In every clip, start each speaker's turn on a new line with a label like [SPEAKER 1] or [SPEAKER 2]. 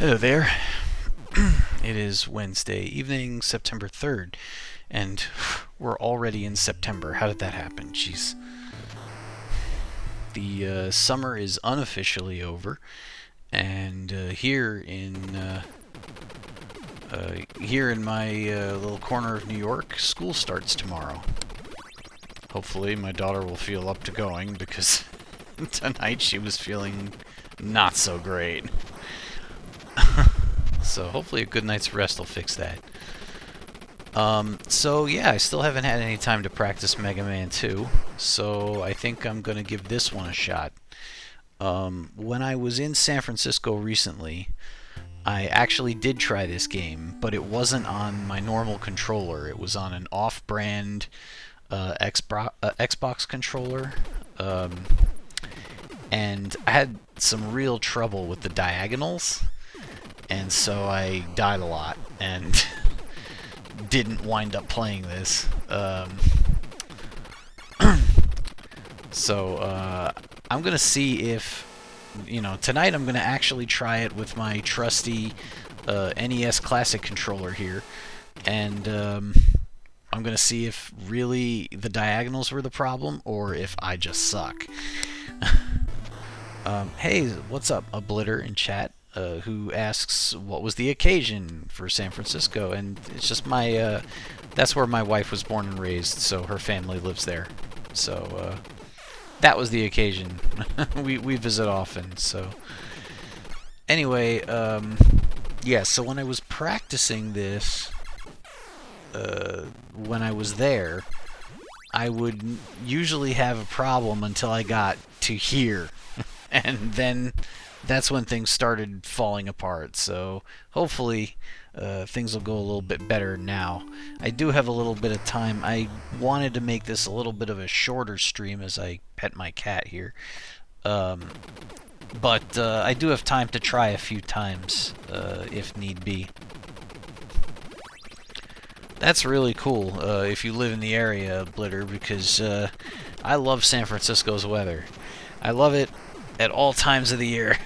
[SPEAKER 1] Hello there. It is Wednesday evening, September 3rd, and we're already in September. How did that happen? Jeez. The summer is unofficially over, and here in my little corner of New York, school starts tomorrow. Hopefully my daughter will feel up to going, because tonight she was feeling not so great. So hopefully a good night's rest will fix that. So yeah, I still haven't had any time to practice Mega Man 2, so I think I'm going to give this one a shot. When I was in San Francisco recently, I actually did try this game, but it wasn't on my normal controller. It was on an off-brand Xbox controller, and I had some real trouble with the diagonals. And so I died a lot and didn't wind up playing this. So I'm going to see if, tonight I'm going to actually try it with my trusty NES Classic controller here. And I'm going to see if really the diagonals were the problem or if I just suck. Hey, what's up, Oblitter in chat? Who asks what was the occasion for San Francisco, and it's just my that's where my wife was born and raised, so her family lives there. So that was the occasion. we visit often. So anyway, yeah. So when I was practicing this, when I was there, I would usually have a problem until I got to here, and then that's when things started falling apart. So hopefully things will go a little bit better now. I do have a little bit of time. I wanted to make this a little bit of a shorter stream as I pet my cat here. But I do have time to try a few times if need be. That's really cool if you live in the area, Blitter, because I love San Francisco's weather. I love it at all times of the year.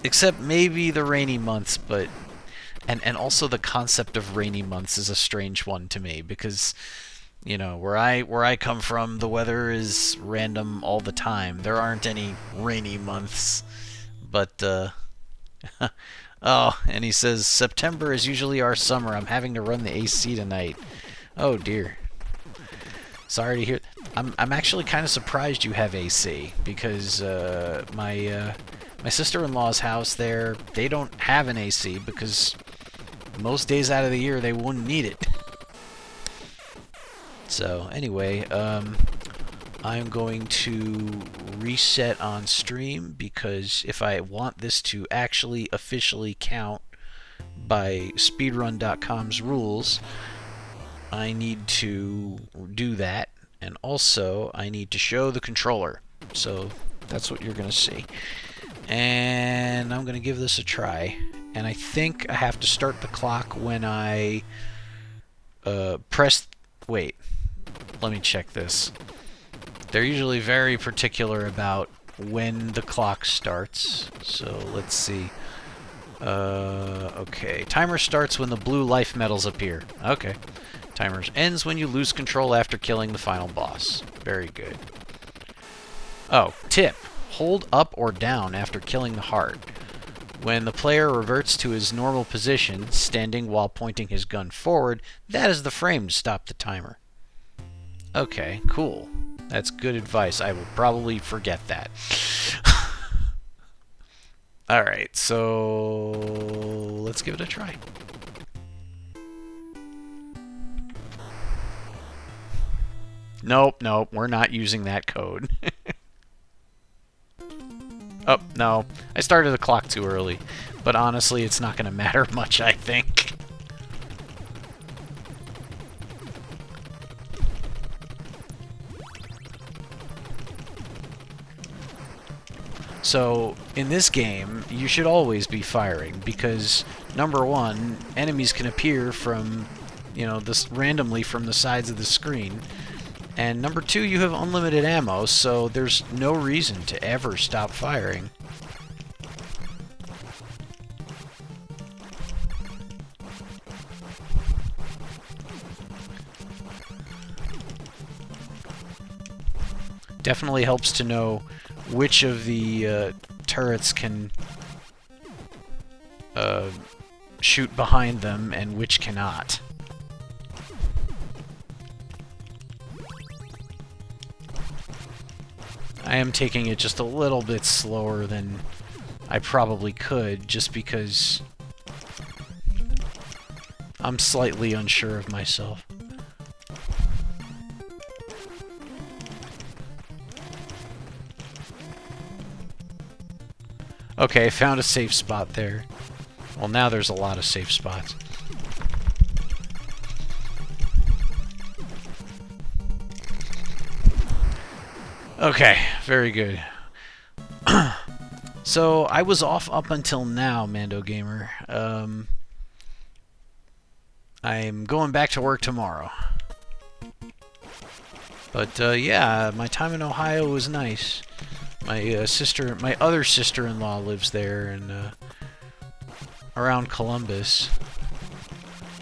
[SPEAKER 1] Except maybe the rainy months, but and also the concept of rainy months is a strange one to me, because where I come from, the weather is random all the time. There aren't any rainy months. But oh, and he says September is usually our summer. I'm having to run the AC tonight. Oh dear. Sorry to hear. I'm actually kind of surprised you have AC, because my sister-in-law's house there, they don't have an AC because most days out of the year they wouldn't need it. So anyway, I'm going to reset on stream, because if I want this to actually officially count by Speedrun.com's rules, I need to do that, and also I need to show the controller. So that's what you're going to see. And I'm going to give this a try. And I think I have to start the clock when I press... Wait, let me check this. They're usually very particular about when the clock starts. So let's see. Okay, timer starts when the blue life medals appear. Okay. Timer ends when you lose control after killing the final boss. Very good. Oh, tip. Hold up or down after killing the heart. When the player reverts to his normal position, standing while pointing his gun forward, that is the frame to stop the timer. Okay, cool. That's good advice. I will probably forget that. Alright, so let's give it a try. Nope, we're not using that code. Oh, no. I started the clock too early. But honestly, it's not going to matter much, I think. So, in this game, you should always be firing, because, number one, enemies can appear from, randomly from the sides of the screen. And number 2, you have unlimited ammo, so there's no reason to ever stop firing. Definitely helps to know which of the turrets can shoot behind them and which cannot. I am taking it just a little bit slower than I probably could, just because I'm slightly unsure of myself. Okay, found a safe spot there. Well, now there's a lot of safe spots. Okay, very good. So, I was off up until now, Mando Gamer. I'm going back to work tomorrow. But, yeah, my time in Ohio was nice. My other sister-in-law lives there, and around Columbus.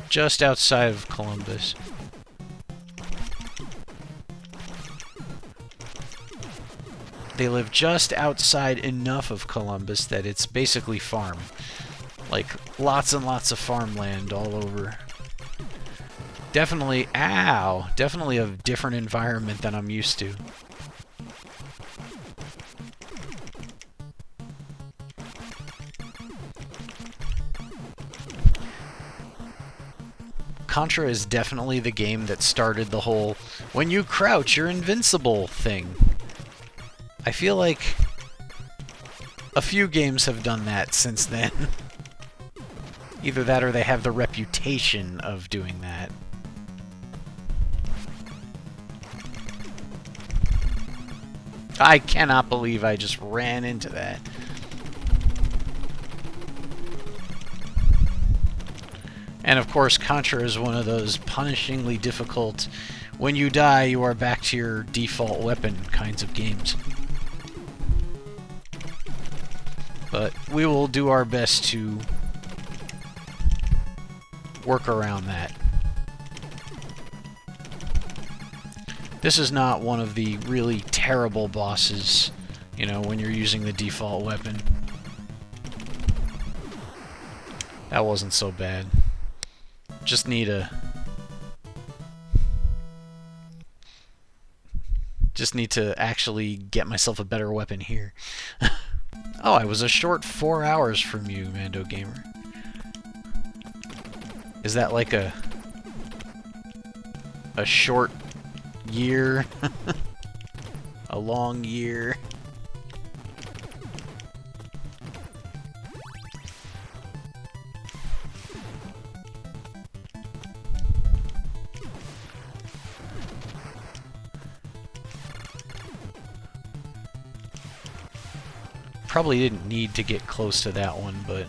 [SPEAKER 1] Just outside of Columbus. They live just outside enough of Columbus that it's basically farm. Like, lots and lots of farmland all over. Definitely, definitely a different environment than I'm used to. Contra is definitely the game that started the whole, when you crouch, you're invincible thing. I feel like a few games have done that since then. Either that or they have the reputation of doing that. I cannot believe I just ran into that. And of course, Contra is one of those punishingly difficult, when you die, you are back to your default weapon kinds of games. But we will do our best to work around that. This is not one of the really terrible bosses, you know, when you're using the default weapon. That wasn't so bad. Just need to actually get myself a better weapon here. Oh, I was a short 4 hours from you, Mando Gamer. Is that like a short year? A long year? Probably didn't need to get close to that one, but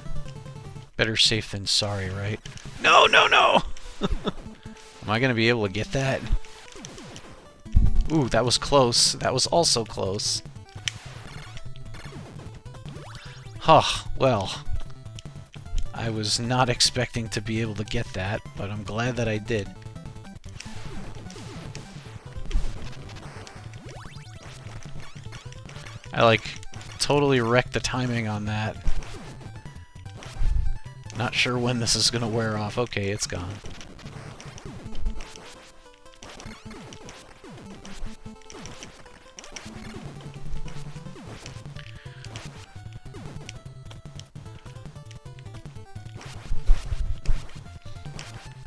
[SPEAKER 1] better safe than sorry, right? No, no, no! Am I gonna be able to get that? Ooh, that was close. That was also close. Huh, well. I was not expecting to be able to get that, but I'm glad that I did. I, like, totally wrecked the timing on that. Not sure when this is gonna wear off. Okay, it's gone.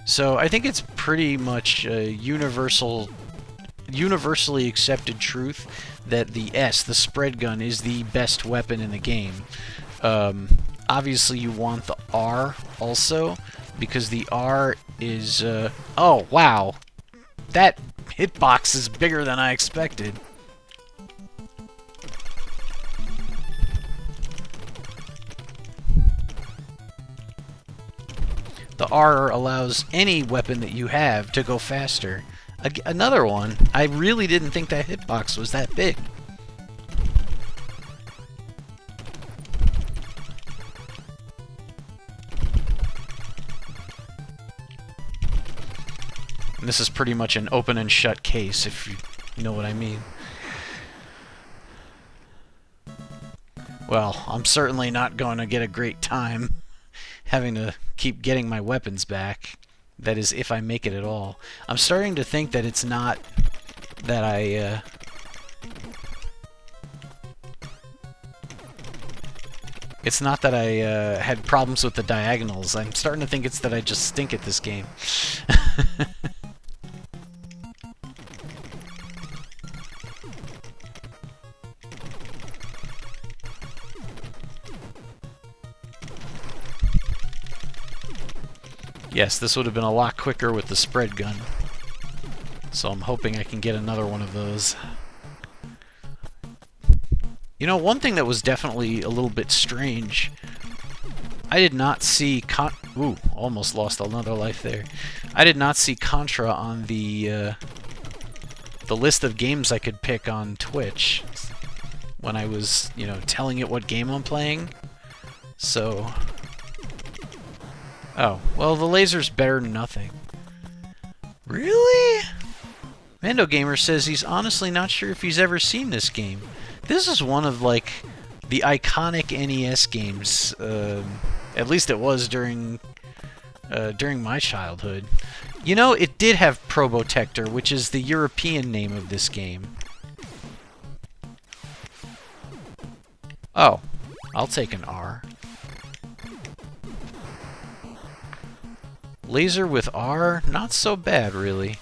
[SPEAKER 1] So I think it's pretty much a universally accepted truth that the spread gun, is the best weapon in the game. Obviously you want the R also, because the R is, oh, wow. That hitbox is bigger than I expected. The R allows any weapon that you have to go faster. Another one. I really didn't think that hitbox was that big. And this is pretty much an open and shut case, if you know what I mean. Well, I'm certainly not going to get a great time having to keep getting my weapons back. That is, if I make it at all. I'm starting to think that it's not that I... It's not that I had problems with the diagonals. I'm starting to think it's that I just stink at this game. Yes, this would have been a lot quicker with the spread gun. So I'm hoping I can get another one of those. You know, one thing that was definitely a little bit strange, I did not see ooh, almost lost another life there. I did not see Contra on the list of games I could pick on Twitch when I was, you know, telling it what game I'm playing. So... Oh, well, the laser's better than nothing. Really? Mando Gamer says he's honestly not sure if he's ever seen this game. This is one of, like, the iconic NES games. At least it was during my childhood. You know, it did have Probotector, which is the European name of this game. Oh, I'll take an R. Laser with R? Not so bad, really.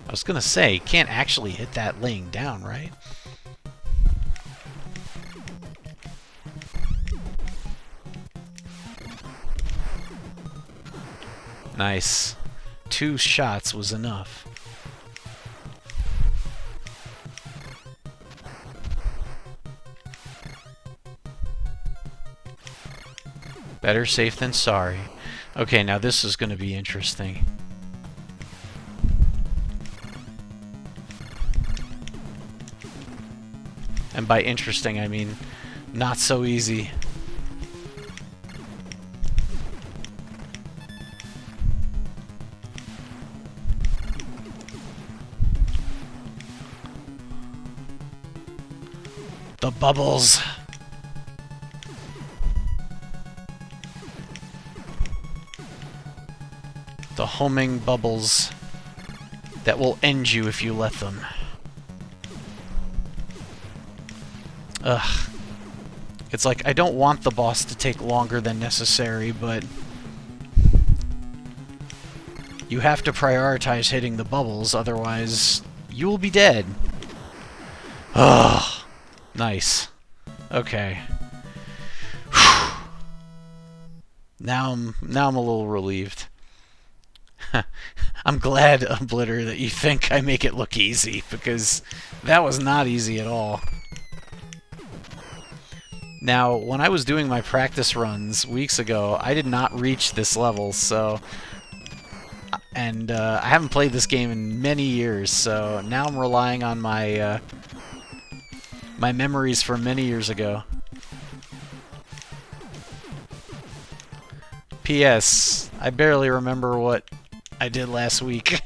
[SPEAKER 1] I was gonna say, can't actually hit that laying down, right? Nice. 2 shots was enough. Better safe than sorry. Okay, now this is going to be interesting. And by interesting, I mean not so easy. The bubbles. The homing bubbles that will end you if you let them. Ugh. It's like, I don't want the boss to take longer than necessary, but you have to prioritize hitting the bubbles, otherwise you will be dead. Ugh. Nice. Okay. Now I'm a little relieved. I'm glad, Blitter, that you think I make it look easy, because that was not easy at all. Now, when I was doing my practice runs weeks ago, I did not reach this level, so... And I haven't played this game in many years, so now I'm relying on my, my memories from many years ago. P.S. I barely remember what I did last week.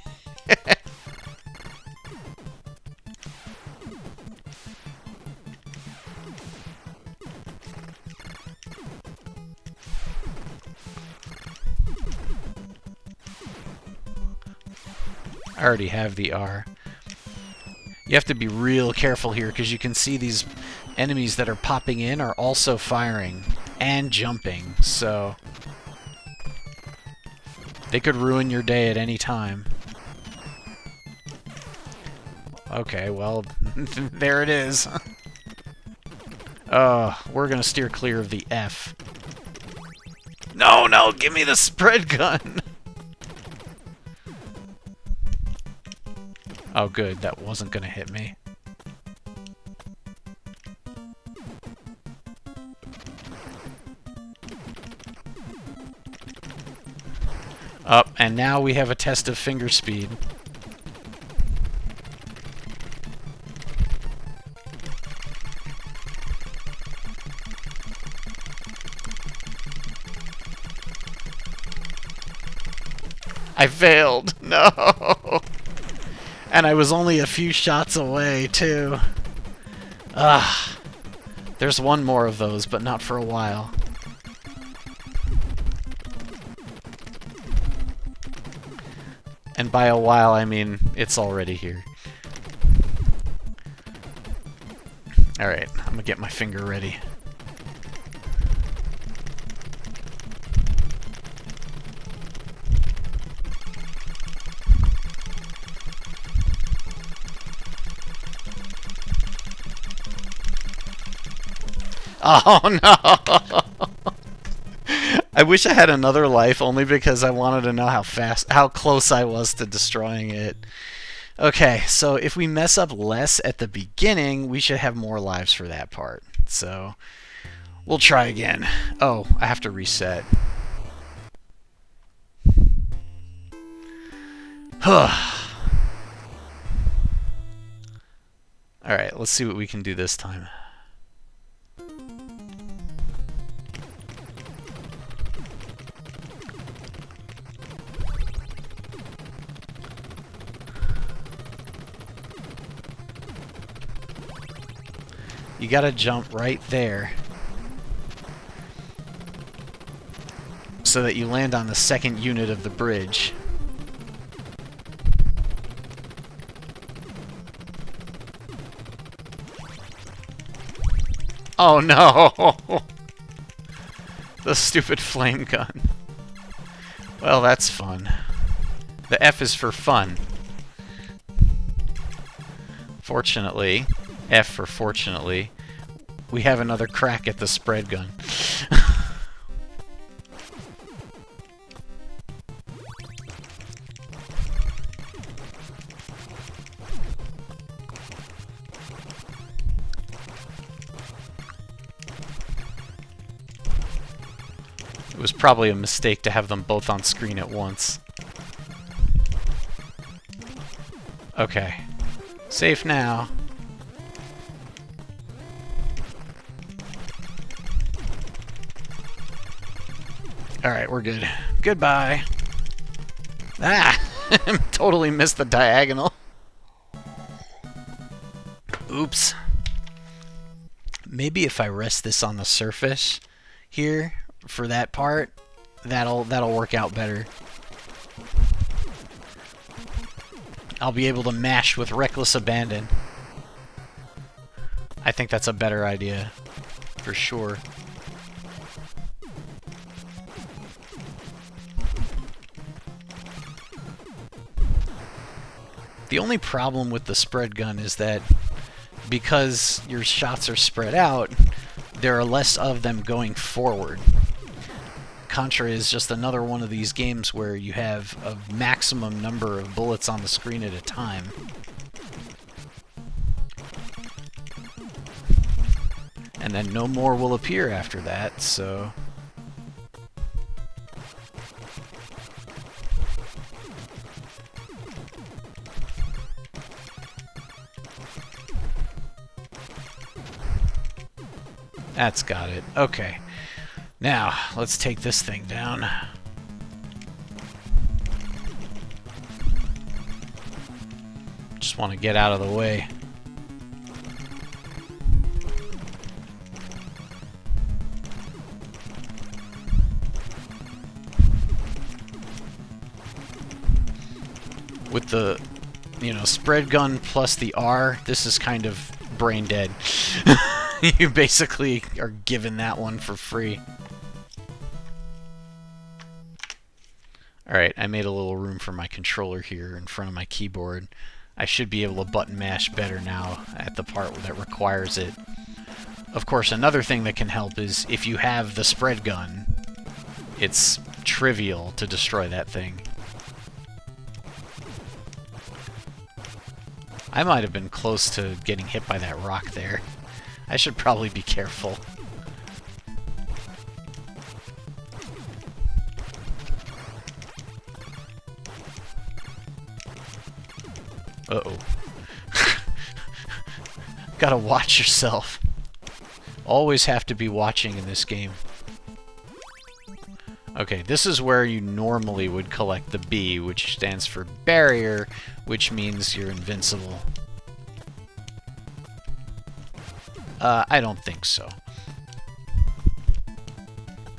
[SPEAKER 1] I already have the R. You have to be real careful here, because you can see these enemies that are popping in are also firing and jumping, so they could ruin your day at any time. Okay, well, there it is. We're gonna steer clear of the F. No, no, give me the spread gun! Oh, good, that wasn't gonna hit me. Up, and now we have a test of finger speed. I failed. No. And I was only a few shots away, too. Ah. There's one more of those, but not for a while. And by a while, I mean it's already here. Alright, I'm gonna get my finger ready. Oh no! I wish I had another life only because I wanted to know how close I was to destroying it. Okay, so if we mess up less at the beginning, we should have more lives for that part. So, we'll try again. Oh, I have to reset. Alright, let's see what we can do this time. You gotta jump right there so that you land on the second unit of the bridge. Oh no! The stupid flame gun. Well, that's fun. The F is for fun. Fortunately, F for fortunately, we have another crack at the spread gun. It was probably a mistake to have them both on screen at once. Okay. Safe now. Alright, we're good. Goodbye. Ah! Totally missed the diagonal. Oops. Maybe if I rest this on the surface here for that part, that'll work out better. I'll be able to mash with reckless abandon. I think that's a better idea, for sure. The only problem with the spread gun is that because your shots are spread out, there are less of them going forward. Contra is just another one of these games where you have a maximum number of bullets on the screen at a time. And then no more will appear after that, so... That's got it. Okay. Now, let's take this thing down. Just want to get out of the way. With the, spread gun plus the R, this is kind of brain dead. You basically are given that one for free. Alright, I made a little room for my controller here in front of my keyboard. I should be able to button mash better now at the part that requires it. Of course, another thing that can help is if you have the spread gun, it's trivial to destroy that thing. I might have been close to getting hit by that rock there. I should probably be careful. Uh-oh. Gotta watch yourself. Always have to be watching in this game. Okay, this is where you normally would collect the B, which stands for barrier, which means you're invincible. I don't think so.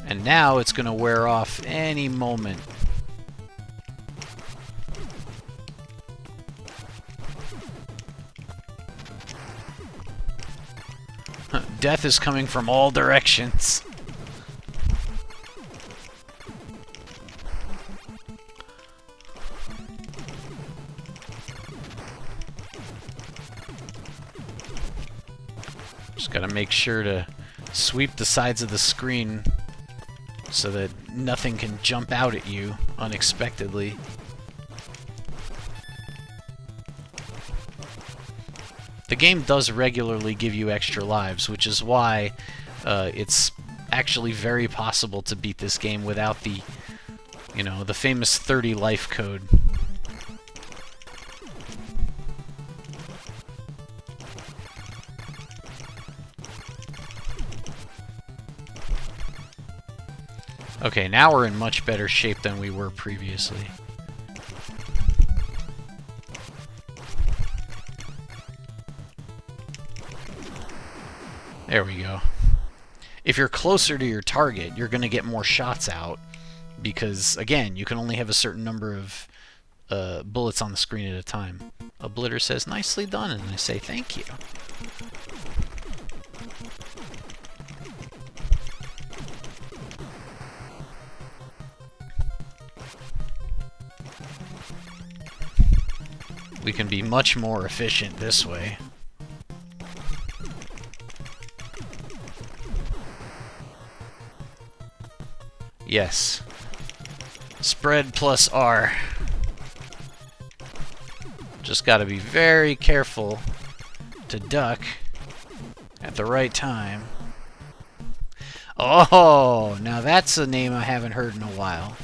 [SPEAKER 1] And now it's gonna wear off any moment. Death is coming from all directions. Just gotta make sure to sweep the sides of the screen so that nothing can jump out at you unexpectedly. The game does regularly give you extra lives, which is why it's actually very possible to beat this game without the, you know, the famous 30 life code. Okay, now we're in much better shape than we were previously. There we go. If you're closer to your target, you're going to get more shots out because, again, you can only have a certain number of bullets on the screen at a time. Oblitter says, nicely done, and I say thank you. We can be much more efficient this way. Yes. Spread plus R. Just gotta be very careful to duck at the right time. Oh, now that's a name I haven't heard in a while.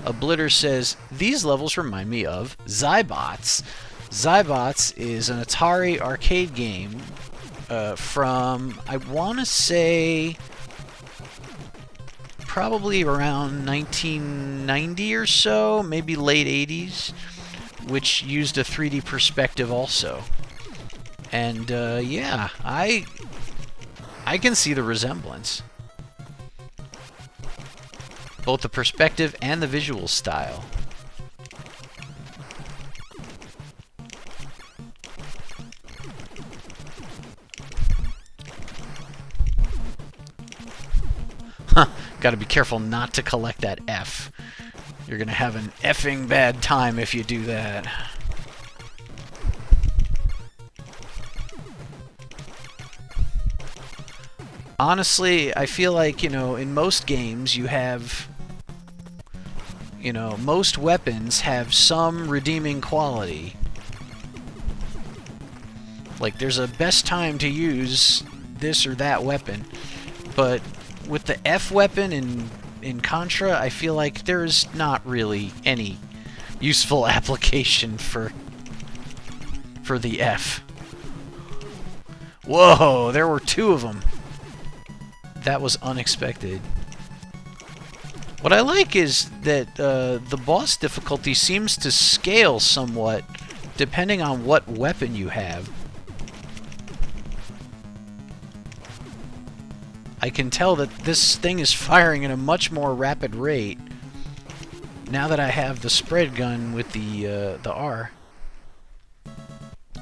[SPEAKER 1] Oblitter says, these levels remind me of Zybots. Zybots is an Atari arcade game from, I want to say, probably around 1990 or so, maybe late 80s, which used a 3D perspective also. And yeah, I can see the resemblance. Both the perspective and the visual style. Huh, gotta be careful not to collect that F. You're gonna have an effing bad time if you do that. Honestly, I feel like, you know, in most games you have, you know, most weapons have some redeeming quality. Like, there's a best time to use this or that weapon, but with the F weapon in Contra, I feel like there's not really any useful application for the F. Whoa, there were two of them. That was unexpected. What I like is that the boss difficulty seems to scale somewhat depending on what weapon you have. I can tell that this thing is firing at a much more rapid rate now that I have the spread gun with the R.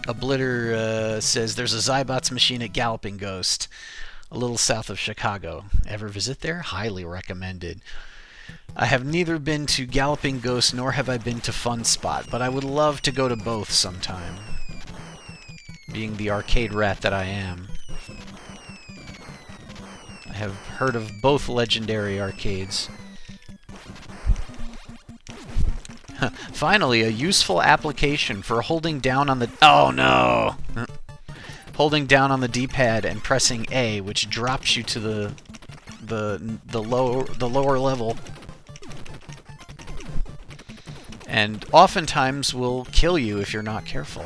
[SPEAKER 1] Oblitter says there's a Zybots machine at Galloping Ghost, a little south of Chicago. Ever visit there? Highly recommended. I have neither been to Galloping Ghost nor have I been to Fun Spot, but I would love to go to both sometime, being the arcade rat that I am. I have heard of both legendary arcades. Finally, a useful application for holding down on the... Oh no! Holding down on the D-pad and pressing A, which drops you to the lower level. and oftentimes will kill you if you're not careful.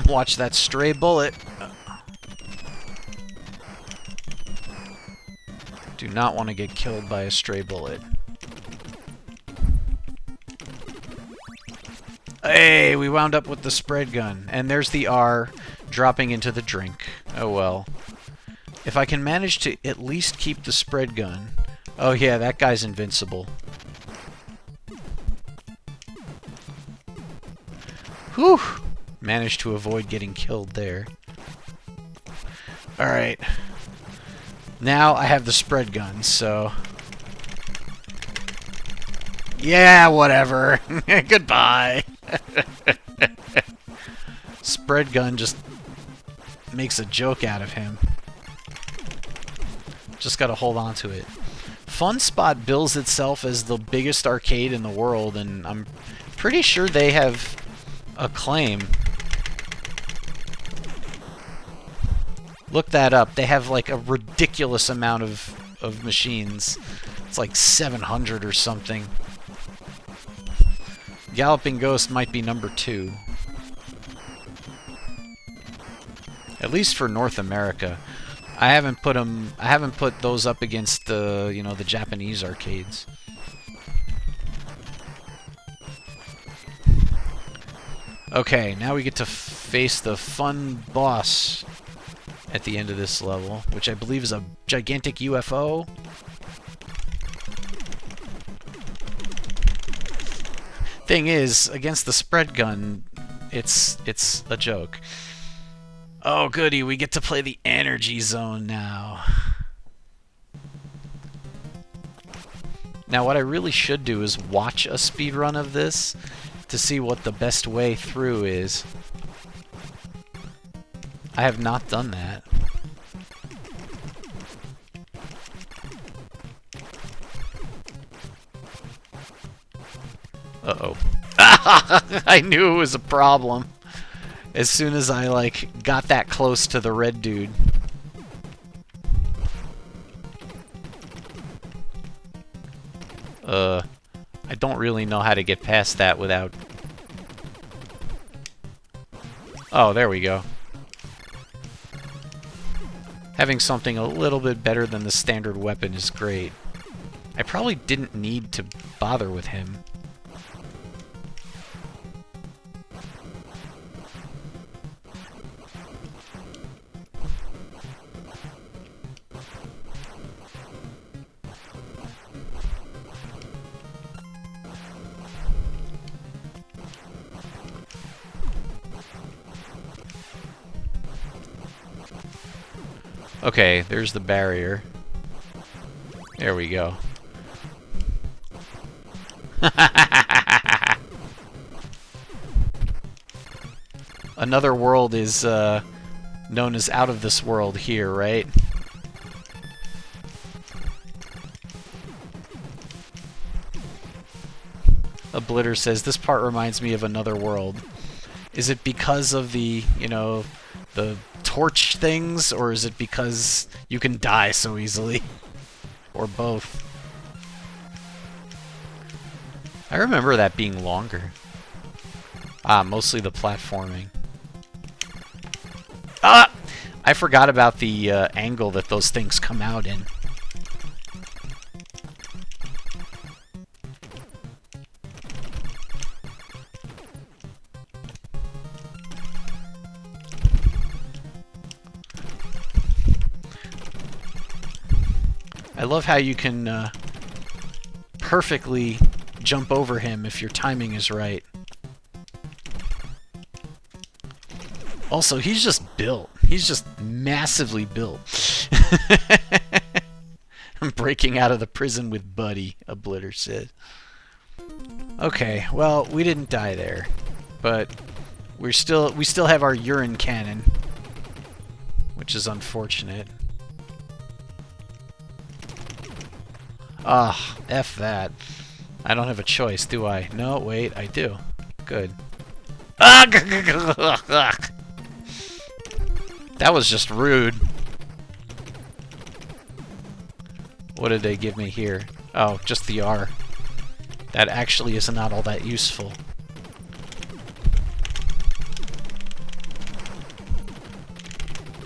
[SPEAKER 1] Watch that stray bullet. Do not want to get killed by a stray bullet. Hey, we wound up with the spread gun. And there's the R dropping into the drink. Oh well. If I can manage to at least keep the spread gun... Oh yeah, that guy's invincible. Whew! Managed to avoid getting killed there. Alright. Now I have the spread gun, so... Yeah, whatever. Goodbye. Spread gun just makes a joke out of him. Just gotta hold on to it. Fun Spot bills itself as the biggest arcade in the world, and I'm pretty sure they have a claim. Look that up. They have like a ridiculous amount of machines. It's like 700 or something. Galloping Ghost might be number 2. At least for North America. I haven't put those up against the, you know, the Japanese arcades. Okay, now we get to face the fun boss at the end of this level, which I believe is a gigantic UFO. Thing is, against the spread gun, it's a joke. Oh goody, we get to play the energy zone now. Now what I really should do is watch a speedrun of this to see what the best way through is. I have not done that. Uh-oh. I knew it was a problem. As soon as I, like, got that close to the red dude. I don't really know how to get past that without... Oh, there we go. Having something a little bit better than the standard weapon is great. I probably didn't need to bother with him. Okay, there's the barrier. There we go. Another world is known as out of this world here, right? Oblitter says, this part reminds me of another world. Is it because of the, you know, the torch things, or is it because you can die so easily? Or both? I remember that being longer. Ah, mostly the platforming. Ah! I forgot about the angle that those things come out in. I love how you can perfectly jump over him if your timing is right. Also, he's just built. He's just massively built. I'm breaking out of the prison with Buddy, Oblitter said. Okay, well, we didn't die there, but we still have our urine cannon, which is unfortunate. Ah, F that. I don't have a choice, do I? No, wait, I do. Good. Ah! That was just rude. What did they give me here? Oh, just the R. That actually is not all that useful.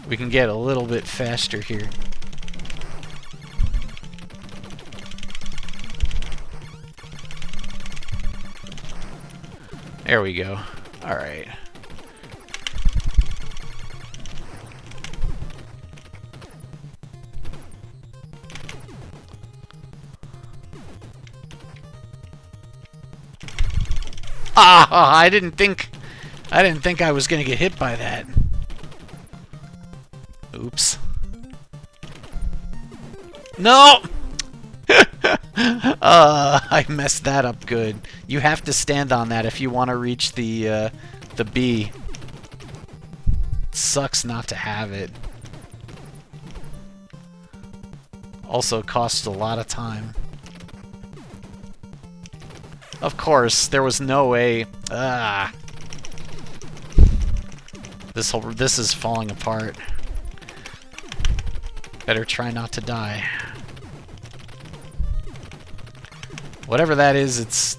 [SPEAKER 1] We can get a little bit faster here. There we go. Alright. Ah! I didn't think I was gonna get hit by that. Oops. No! I messed that up good. You have to stand on that if you want to reach the B. Sucks not to have it. Also costs a lot of time. Of course, there was no way. Ah. This is falling apart. Better try not to die. Whatever that is, it's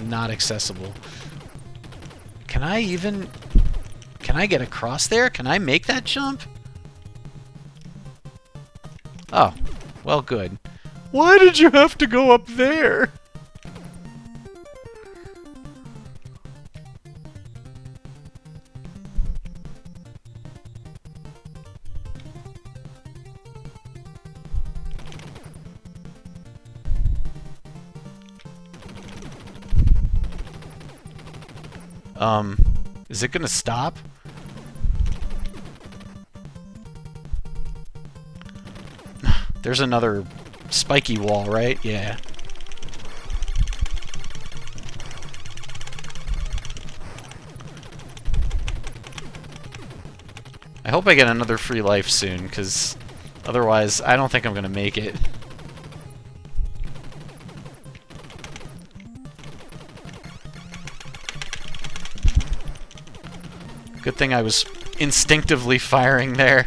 [SPEAKER 1] not accessible. Can I get across there? Can I make that jump? Oh, well, good. Why did you have to go up there? Is it gonna stop? There's another spiky wall, right? Yeah. I hope I get another free life soon, because otherwise I don't think I'm gonna make it. Good thing I was instinctively firing there.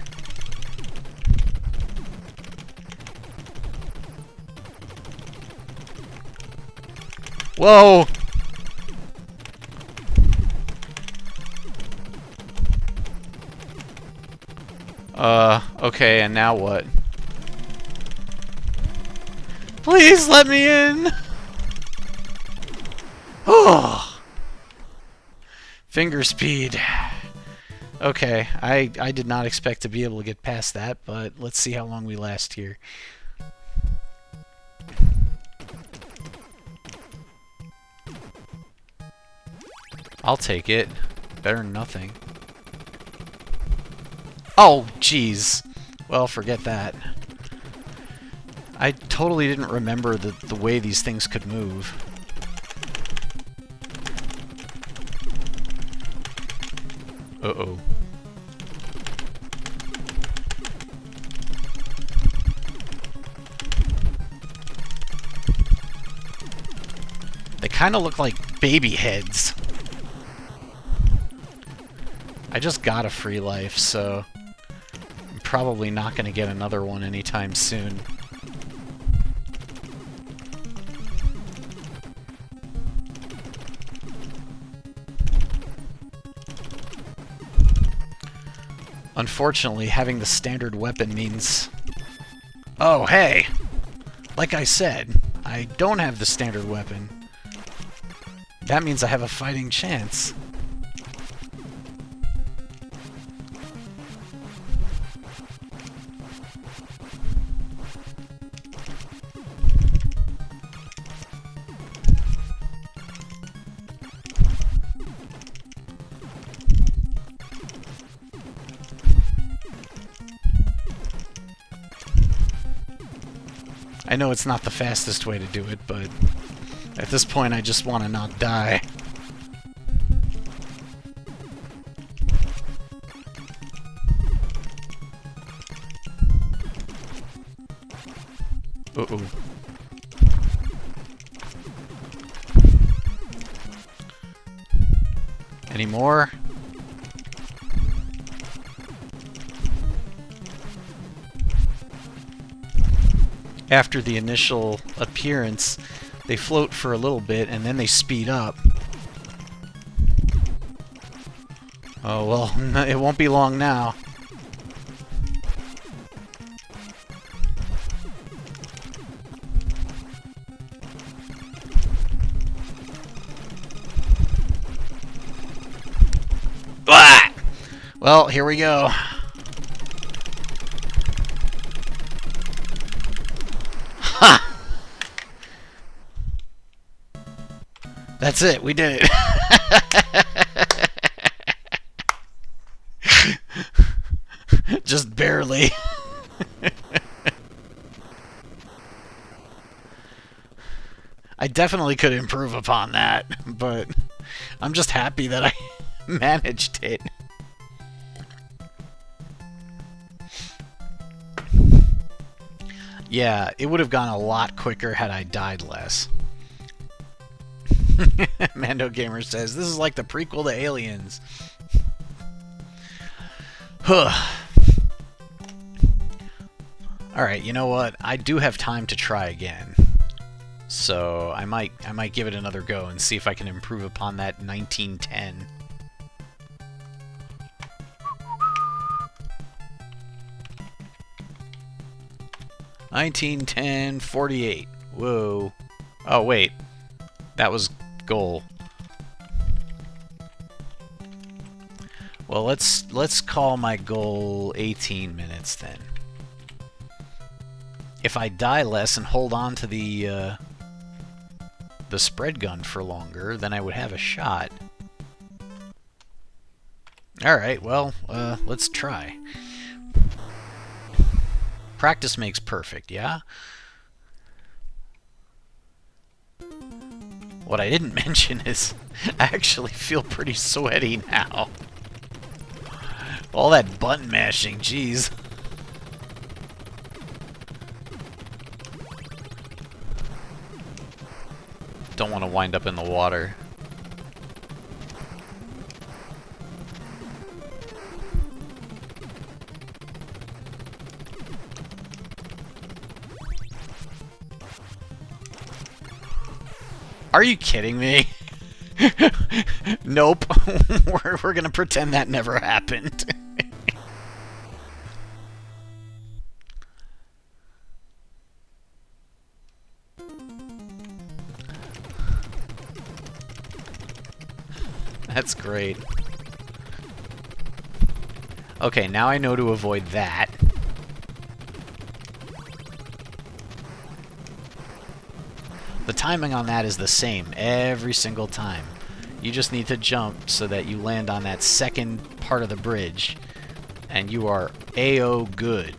[SPEAKER 1] Whoa! Okay, and now what? Please let me in! Oh! Finger speed. Okay, I did not expect to be able to get past that, but let's see how long we last here. I'll take it. Better than nothing. Oh, jeez. Well, forget that. I totally didn't remember the way these things could move. Uh-oh. They kind of look like baby heads. I just got a free life, so I'm probably not going to get another one anytime soon. Unfortunately, having the standard weapon means... Oh, hey! Like I said, I don't have the standard weapon. That means I have a fighting chance. I know it's not the fastest way to do it, but at this point I just want to not die. Uh-oh. Any more? after the initial appearance, they float for a little bit and then they speed up. Oh, well, it won't be long now. Ah! Well, here we go. Ha! That's it, we did it. Just barely. I definitely could improve upon that, but I'm just happy that I managed it. Yeah, it would have gone a lot quicker had I died less. Mando Gamer says, this is like the prequel to Aliens. Alright, you know what? I do have time to try again. So I might give it another go and see if I can improve upon that 1910. $19.10.48. Whoa. Oh wait. That was goal. Well, let's call my goal 18 minutes then. If I die less and hold on to the spread gun for longer, then I would have a shot. Alright, well, let's try. Practice makes perfect, yeah? What I didn't mention is I actually feel pretty sweaty now. All that button mashing, jeez. Don't want to wind up in the water. Are you kidding me? Nope. We're gonna pretend that never happened. That's great. Okay, now I know to avoid that. The timing on that is the same every single time. You just need to jump so that you land on that second part of the bridge, and you are A-O good.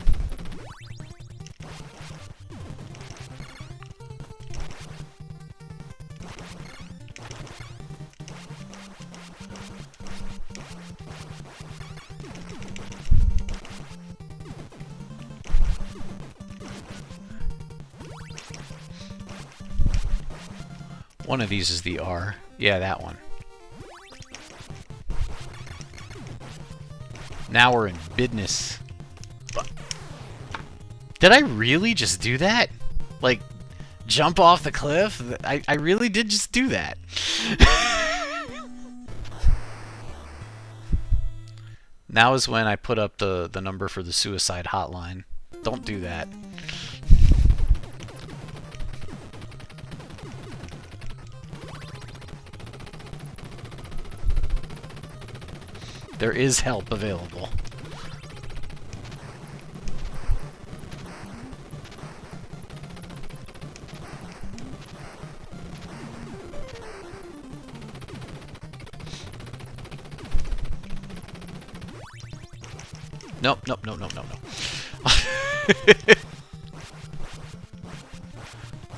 [SPEAKER 1] One of these is the R. Yeah, that one. Now we're in business. Did I really just do that? Like, jump off the cliff? I really did just do that. Now is when I put up the number for the suicide hotline. Don't do that. There is help available. Nope, nope, no, no, no, no.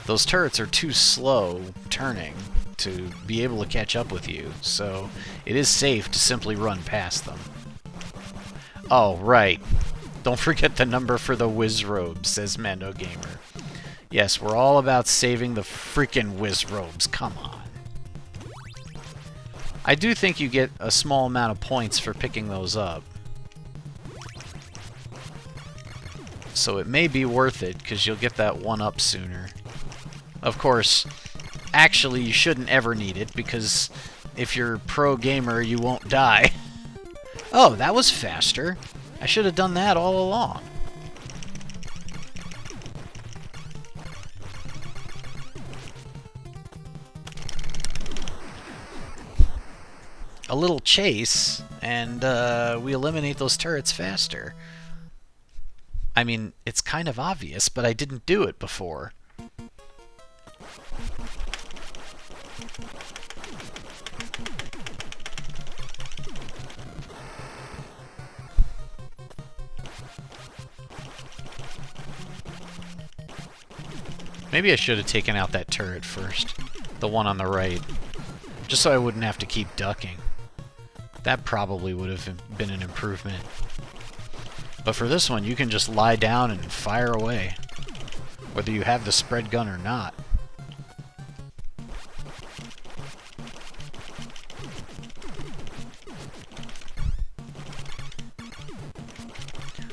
[SPEAKER 1] Those turrets are too slow turning to be able to catch up with you, so it is safe to simply run past them. Oh, right. Don't forget the number for the whiz robes, says Mando Gamer. Yes, we're all about saving the freaking whiz robes. Come on. I do think you get a small amount of points for picking those up. So it may be worth it, because you'll get that one up sooner. Of course, actually you shouldn't ever need it, because if you're a pro gamer, you won't die. Oh, that was faster. I should have done that all along. A little chase, and we eliminate those turrets faster. I mean, it's kind of obvious, but I didn't do it before. Maybe I should have taken out that turret first. The one on the right. Just so I wouldn't have to keep ducking. That probably would have been an improvement. But for this one, you can just lie down and fire away. Whether you have the spread gun or not.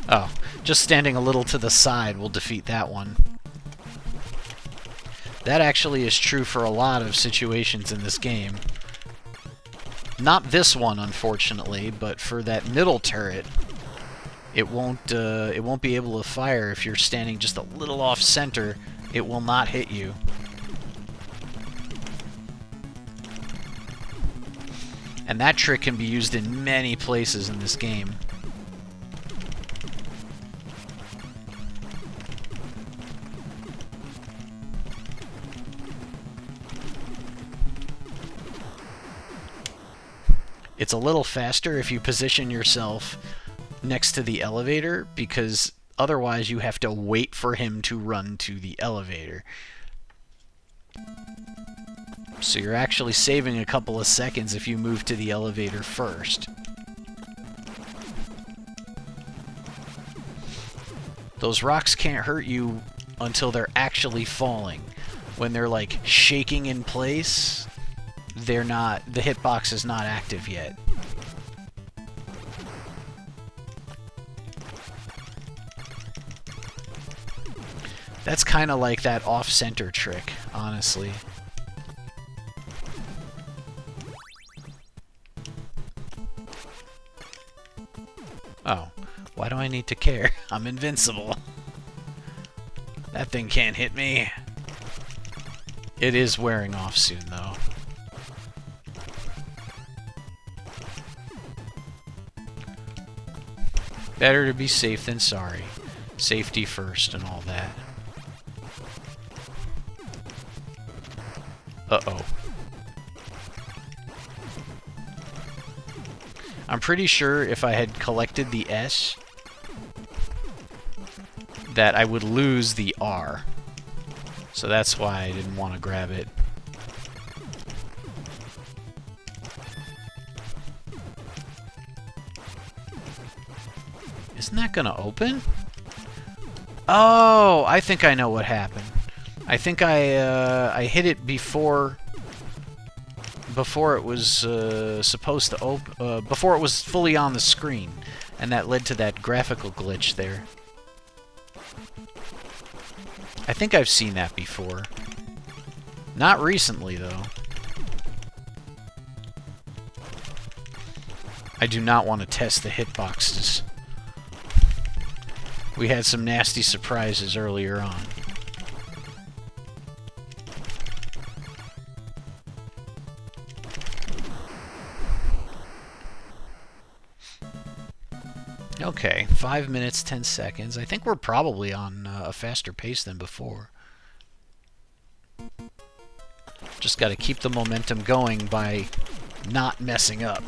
[SPEAKER 1] Oh, just standing a little to the side will defeat that one. That actually is true for a lot of situations in this game. Not this one, unfortunately, but for that middle turret, it won't be able to fire if you're standing just a little off center. It will not hit you. And that trick can be used in many places in this game. It's a little faster if you position yourself next to the elevator, because otherwise you have to wait for him to run to the elevator. So you're actually saving a couple of seconds if you move to the elevator first. Those rocks can't hurt you until they're actually falling. When they're like shaking in place, they're not, the hitbox is not active yet. That's kind of like that off-center trick, honestly. Oh, why do I need to care? I'm invincible. That thing can't hit me. It is wearing off soon, though. Better to be safe than sorry. Safety first and all that. Uh-oh. I'm pretty sure if I had collected the S, that I would lose the R. So that's why I didn't want to grab it. Isn't that gonna open? Oh, I think I know what happened. I think I hit it before it was supposed to open, before it was fully on the screen, and that led to that graphical glitch there. I think I've seen that before. Not recently, though. I do not want to test the hitboxes. We had some nasty surprises earlier on. Okay, 5 minutes, 10 seconds. I think we're probably on a faster pace than before. Just got to keep the momentum going by not messing up.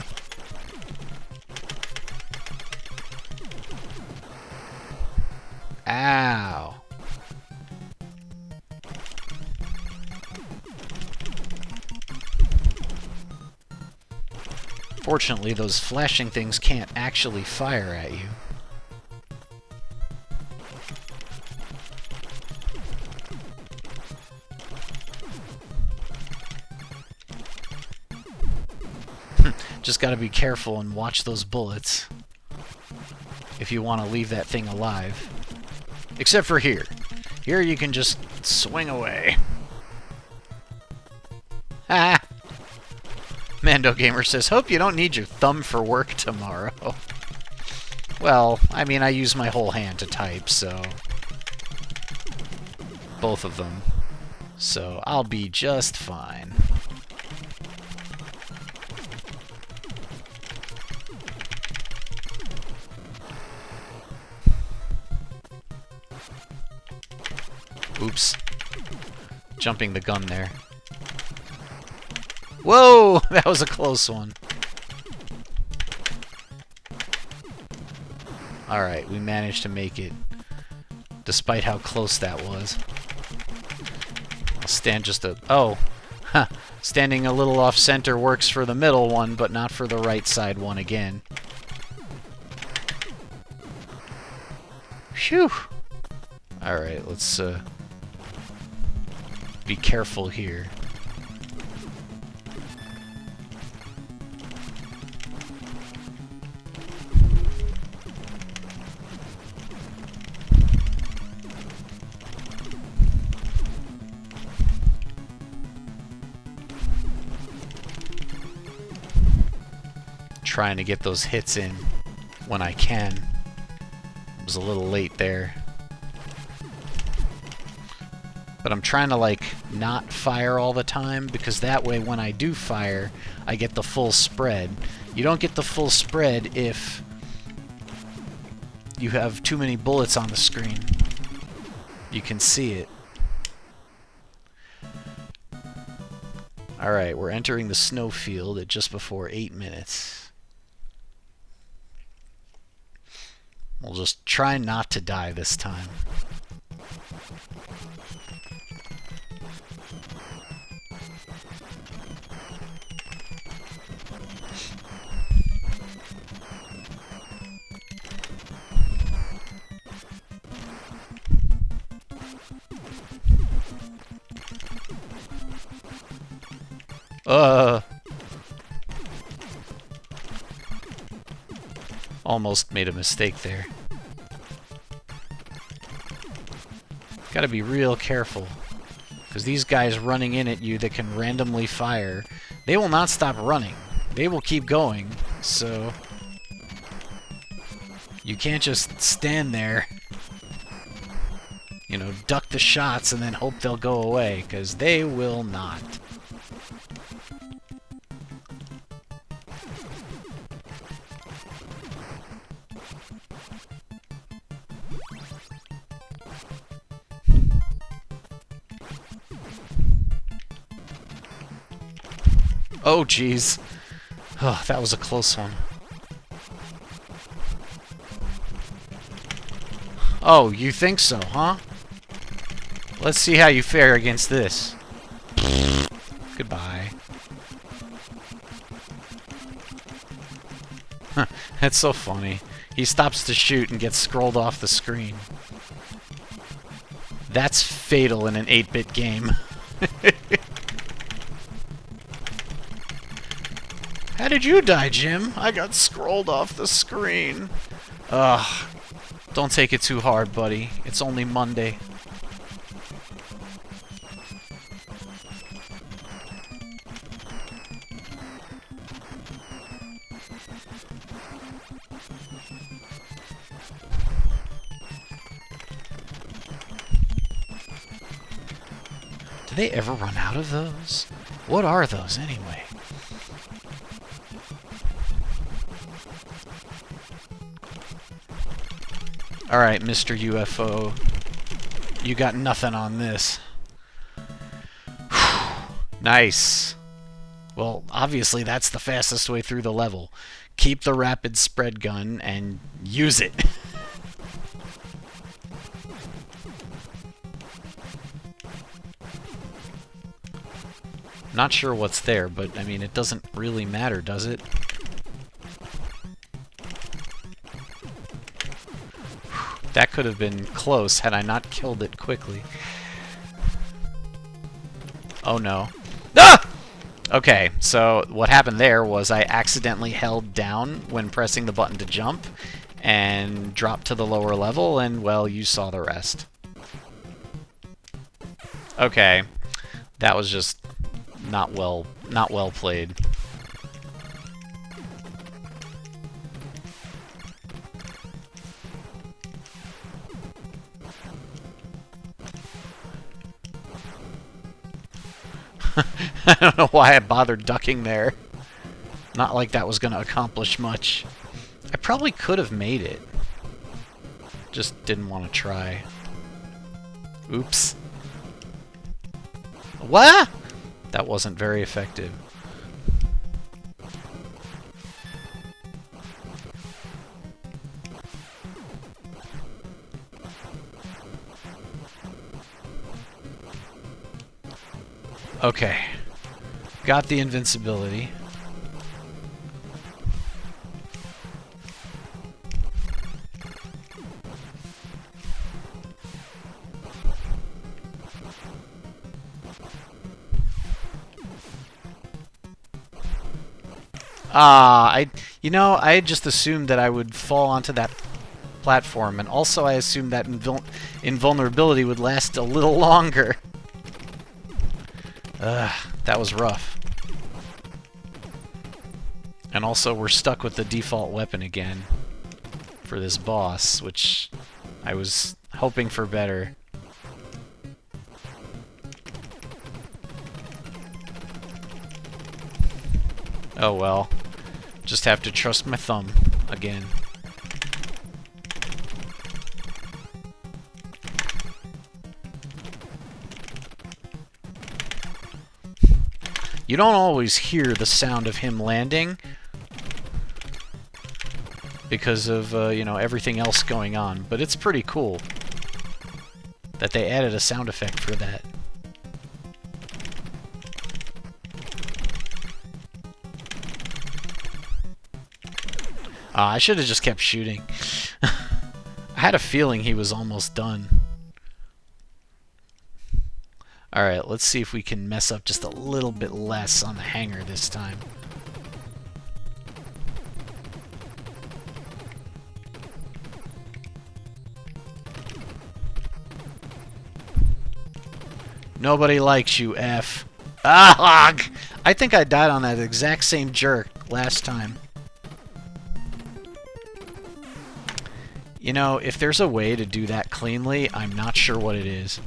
[SPEAKER 1] Ow. Fortunately, those flashing things can't actually fire at you. Just gotta be careful and watch those bullets if you want to leave that thing alive. Except for here. Here you can just swing away. Ah! Mando Gamer says, hope you don't need your thumb for work tomorrow. Well, I mean, I use my whole hand to type, so... both of them. So I'll be just fine. Oops. Jumping the gun there. Whoa! That was a close one. Alright, we managed to make it. Despite how close that was. I'll stand just a... oh! Huh. Standing a little off-center works for the middle one, but not for the right side one again. Phew! Alright, let's be careful here. Trying to get those hits in when I can. It was a little late there. But I'm trying to, like, not fire all the time, because that way when I do fire, I get the full spread. You don't get the full spread if you have too many bullets on the screen. You can see it. Alright, we're entering the snowfield at just before 8 minutes. We'll just try not to die this time. Almost made a mistake there. Gotta be real careful, because these guys running in at you that can randomly fire, they will not stop running. They will keep going, so you can't just stand there, you know, duck the shots and then hope they'll go away, because they will not. Oh, jeez. Oh, that was a close one. Oh, you think so, huh? Let's see how you fare against this. Goodbye. That's so funny. He stops to shoot and gets scrolled off the screen. That's fatal in an 8-bit game. How did you die, Jim? I got scrolled off the screen. Ugh. Don't take it too hard, buddy. It's only Monday. Do they ever run out of those? What are those, anyway? Alright, Mr. UFO. You got nothing on this. Nice. Well, obviously that's the fastest way through the level. Keep the rapid spread gun and use it. Not sure what's there, but I mean, it doesn't really matter, does it? That could have been close had I not killed it quickly. Oh no. Ah! Okay, so what happened there was I accidentally held down when pressing the button to jump, and drop to the lower level, and, well, you saw the rest. Okay. That was just not well played. I don't know why I bothered ducking there. Not like that was going to accomplish much. I probably could have made it. Just didn't want to try. Oops. What? That wasn't very effective. Okay. Got the invincibility. I had just assumed that I would fall onto that platform, and also I assumed that invulnerability would last a little longer. That was rough. And also, we're stuck with the default weapon again for this boss, which I was hoping for better. Oh well. Just have to trust my thumb again. You don't always hear the sound of him landing because of, everything else going on, but it's pretty cool that they added a sound effect for that. I should have just kept shooting. I had a feeling he was almost done. Alright, let's see if we can mess up just a little bit less on the hanger this time. Nobody likes you, F. Ah! I think I died on that exact same jerk last time. You know, if there's a way to do that cleanly, I'm not sure what it is.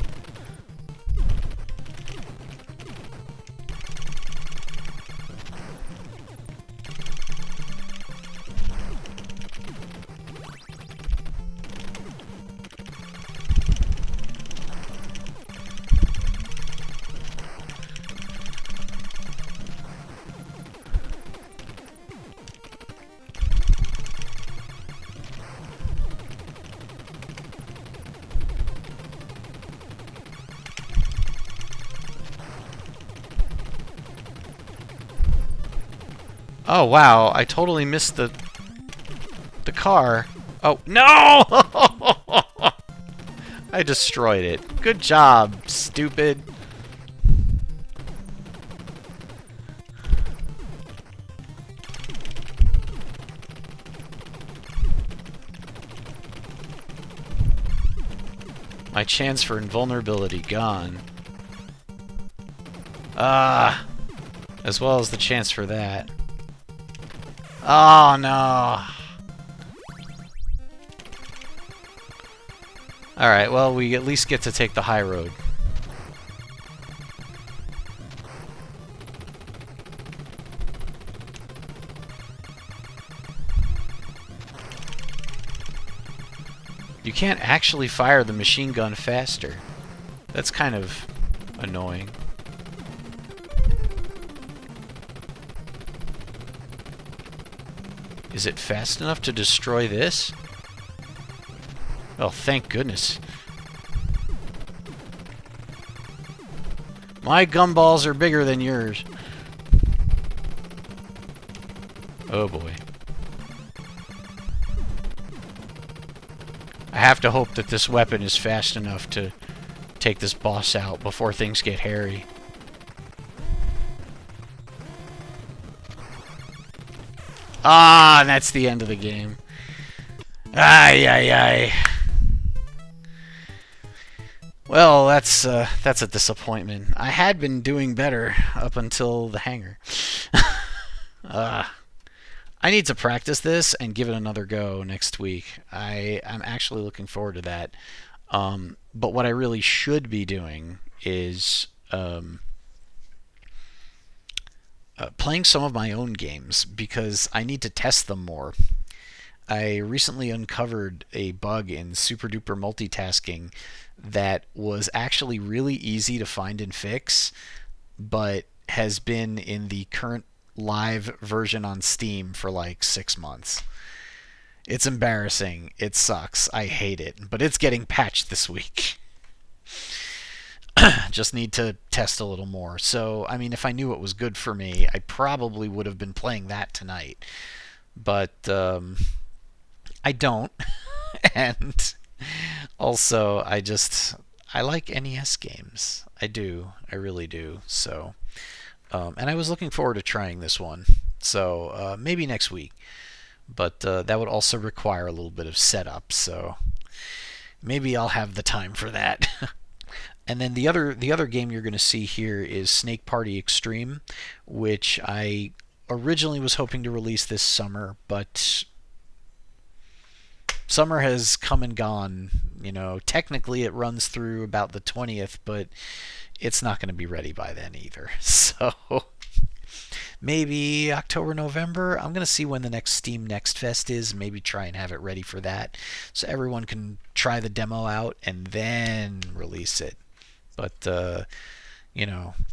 [SPEAKER 1] Oh wow, I totally missed the car. Oh, no! I destroyed it. Good job, stupid. My chance for invulnerability gone. As well as the chance for that. Oh, no. Alright, well, we at least get to take the high road. You can't actually fire the machine gun faster. That's kind of annoying. Is it fast enough to destroy this? Oh, thank goodness. My gumballs are bigger than yours. Oh boy. I have to hope that this weapon is fast enough to take this boss out before things get hairy. Ah, and that's the end of the game. Ay, ay, ay. Well, that's a disappointment. I had been doing better up until the hangar. uh, I need to practice this and give it another go next week. I'm actually looking forward to that. But what I really should be doing is playing some of my own games because I need to test them more. I recently uncovered a bug in super duper multitasking that was actually really easy to find and fix, but has been in the current live version on Steam for like 6 months. It's embarrassing. It sucks. I hate it. But it's getting patched this week. Just need to test a little more. So, I mean, if I knew it was good for me, I probably would have been playing that tonight. But I don't. And also, I like NES games. I do. I really do. So, and I was looking forward to trying this one. So maybe next week. But that would also require a little bit of setup. So maybe I'll have the time for that. And then the other game you're going to see here is Snake Party Extreme, which I originally was hoping to release this summer, but summer has come and gone. Technically it runs through about the 20th, but it's not going to be ready by then either. So maybe October, November. I'm going to see when the next Steam Next Fest is, maybe try and have it ready for that so everyone can try the demo out and then release it. But the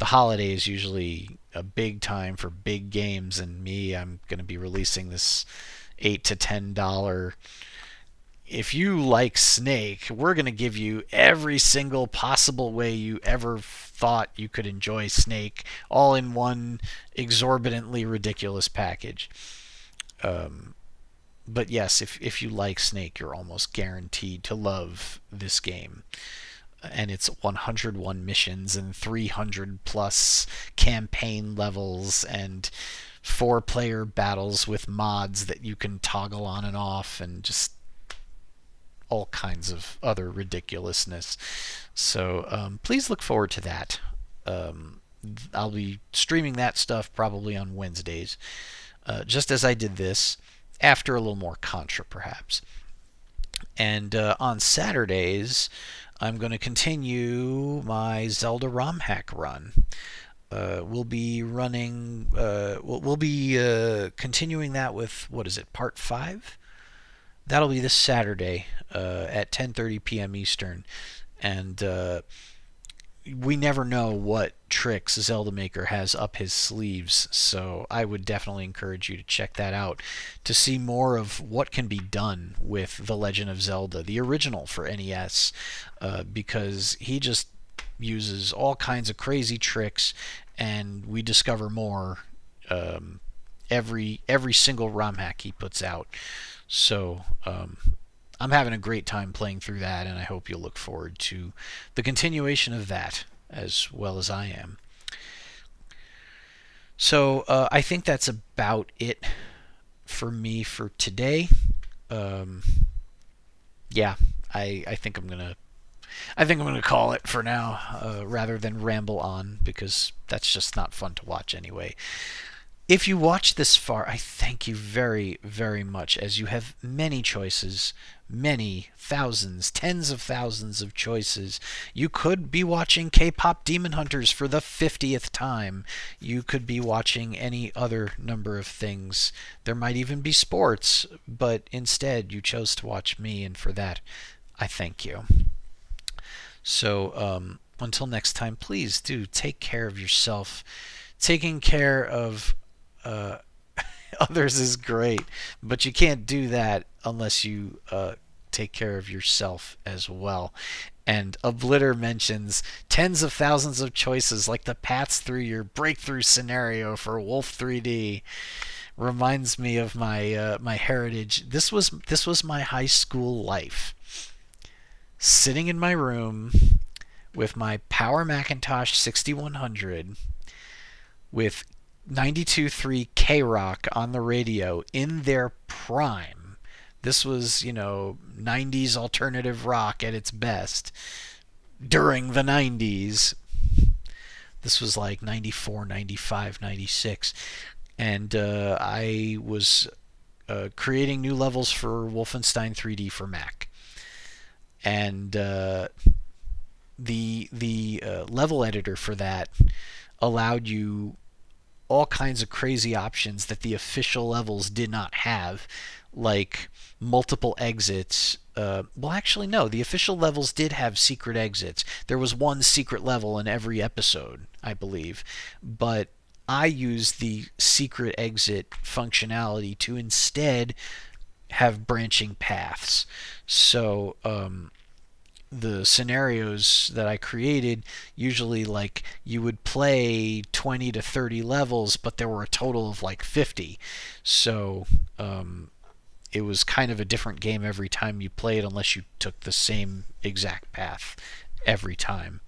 [SPEAKER 1] holiday is usually a big time for big games, and I'm going to be releasing this $8 to $10. If you like Snake, we're going to give you every single possible way you ever thought you could enjoy Snake, all in one exorbitantly ridiculous package. Um, but yes, if you like Snake, you're almost guaranteed to love this game. And it's 101 missions and 300 plus campaign levels and 4-player battles with mods that you can toggle on and off, and just all kinds of other ridiculousness. So please look forward to that. Um, I'll be streaming that stuff probably on Wednesdays, just as I did this, after a little more Contra perhaps. And on Saturdays, I'm going to continue my Zelda ROM hack run. We'll be running. We'll be continuing that with, what is it, part 5? That'll be this Saturday at 10:30 p.m. Eastern, and we never know what tricks Zelda Maker has up his sleeves, so I would definitely encourage you to check that out to see more of what can be done with The Legend of Zelda, the original for NES, because he just uses all kinds of crazy tricks, and we discover more every single ROM hack he puts out. So I'm having a great time playing through that, and I hope you'll look forward to the continuation of that as well as I am. So I think that's about it for me for today. Um, yeah, I think I'm gonna call it for now, rather than ramble on, because that's just not fun to watch anyway. If you watched this far, I thank you very, very much, as you have many choices, many thousands, tens of thousands of choices. You could be watching K-pop Demon Hunters for the 50th time. You could be watching any other number of things. There might even be sports, but instead you chose to watch me, and for that, I thank you. So, until next time, please do take care of yourself. Taking care of uh, others is great, but you can't do that unless you take care of yourself as well. And Oblitter mentions tens of thousands of choices, like the paths through your breakthrough scenario for Wolf 3D. Reminds me of my heritage. This was my high school life. Sitting in my room with my Power Macintosh 6100 with 92.3 K Rock on the radio in their prime, This was, 90s alternative rock at its best during the 90s. This was like 94, 95, 96. And I was creating new levels for Wolfenstein 3D for Mac. And the level editor for that allowed you all kinds of crazy options that the official levels did not have, like multiple exits. Well, actually, no. The official levels did have secret exits. There was one secret level in every episode, I believe. But I used the secret exit functionality to instead have branching paths. So, the scenarios that I created, usually like you would play 20 to 30 levels, but there were a total of like 50. So it was kind of a different game every time you played, unless you took the same exact path every time.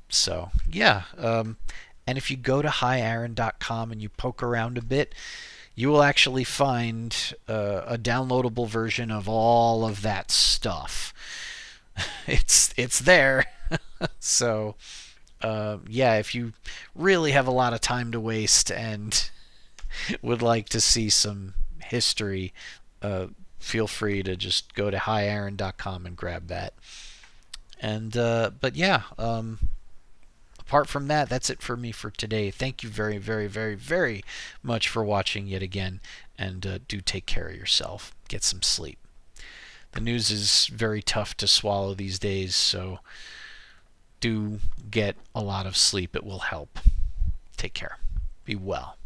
[SPEAKER 1] So yeah, and if you go to hiaaron.com and you poke around a bit, you will actually find a downloadable version of all of that stuff. It's there. So yeah, if you really have a lot of time to waste and would like to see some history, feel free to just go to hiaaron.com and grab that. And but yeah, apart from that, that's it for me for today. Thank you very, very, very, very much for watching yet again, and do take care of yourself. Get some sleep. The news is very tough to swallow these days, so do get a lot of sleep. It will help. Take care. Be well.